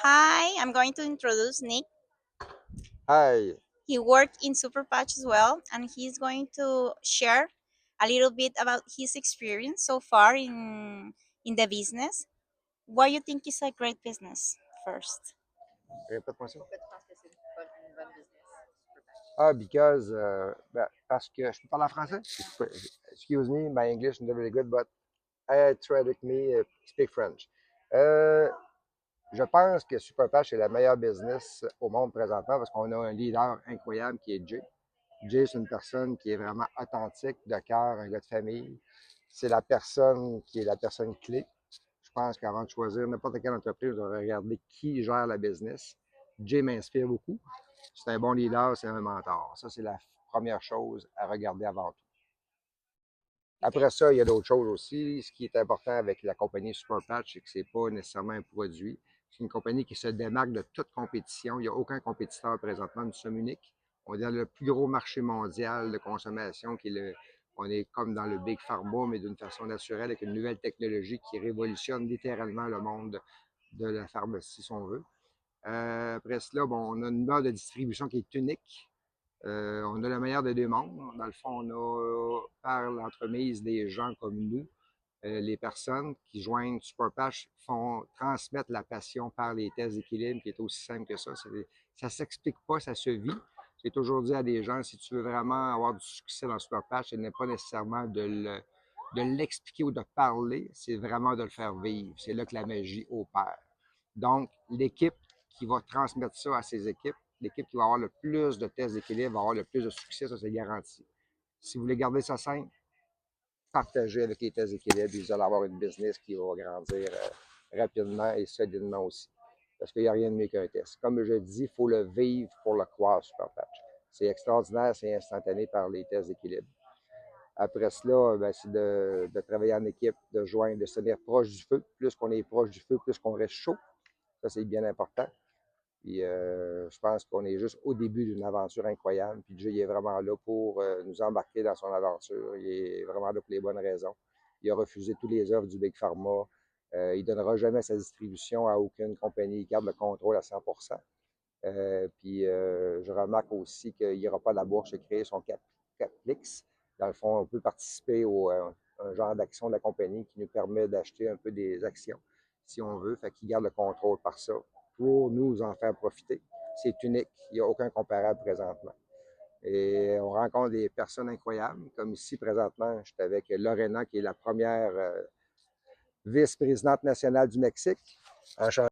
Hi, I'm going to introduce Nick. Hi. He worked in Superpatch as well, and he's going to share a little bit about his experience so far in the business. Why you think is a great business first? Répète-moi ça. Ah, because, parce que je peux parler en français? Excuse me, my English is not very good, but I try to speak French. Euh, je pense que Superpatch est la meilleure business au monde présentement parce qu'on a un leader incroyable qui est Jay. Jay, c'est une personne qui est vraiment authentique, de cœur, un gars de famille. C'est la personne qui est la personne clé. Je pense qu'avant de choisir n'importe quelle entreprise, on devrait regarder qui gère la business. Jay m'inspire beaucoup. C'est un bon leader, c'est un mentor. Ça, c'est la première chose à regarder avant tout. Après ça, il y a d'autres choses aussi. Ce qui est important avec la compagnie Superpatch, c'est que ce n'est pas nécessairement un produit. C'est une compagnie qui se démarque de toute compétition. Il n'y a aucun compétiteur présentement. Nous sommes uniques. On est dans le plus gros marché mondial de consommation, on est comme dans le Big Pharma, mais d'une façon naturelle, avec une nouvelle technologie qui révolutionne littéralement le monde de la pharmacie, si on veut. Après cela, bon, on a une mode de distribution qui est unique. On a le meilleur des deux mondes. Dans le fond, on a par l'entremise des gens comme nous, les personnes qui joignent Superpatch font transmettre la passion par les tests d'équilibre, qui est aussi simple que ça. Ça ne s'explique pas, ça se vit. J'ai toujours dit à des gens, si tu veux vraiment avoir du succès dans Superpatch, ce n'est pas nécessairement de l'expliquer ou de parler, c'est vraiment de le faire vivre. C'est là que la magie opère. Donc, l'équipe qui va transmettre ça à ses équipes, l'équipe qui va avoir le plus de tests d'équilibre va avoir le plus de succès, ça c'est garanti. Si vous voulez garder ça simple, partagez avec les tests d'équilibre et vous allez avoir une business qui va grandir rapidement et solidement aussi. Parce qu'il n'y a rien de mieux qu'un test. Comme je dis, il faut le vivre pour le croire, Superpatch. C'est extraordinaire, c'est instantané par les tests d'équilibre. Après cela, ben, c'est de travailler en équipe, de joindre, de se tenir proche du feu. Plus qu'on est proche du feu, plus qu'on reste chaud. Ça, c'est bien important. Puis je pense qu'on est juste au début d'une aventure incroyable. Puis Jay est vraiment là pour nous embarquer dans son aventure. Il est vraiment là pour les bonnes raisons. Il a refusé toutes les offres du Big Pharma. Il ne donnera jamais sa distribution à aucune compagnie. Il garde le contrôle à 100 puis je remarque aussi qu'il n'y aura pas la bourse créer son Caplix. Dans le fond, on peut participer au un genre d'action de la compagnie qui nous permet d'acheter un peu des actions, si on veut. Fait qu'il garde le contrôle par ça pour nous en faire profiter. C'est unique. Il n'y a aucun comparable présentement. Et on rencontre des personnes incroyables, comme ici présentement, j'étais avec Lorena, qui est la première vice-présidente nationale du Mexique.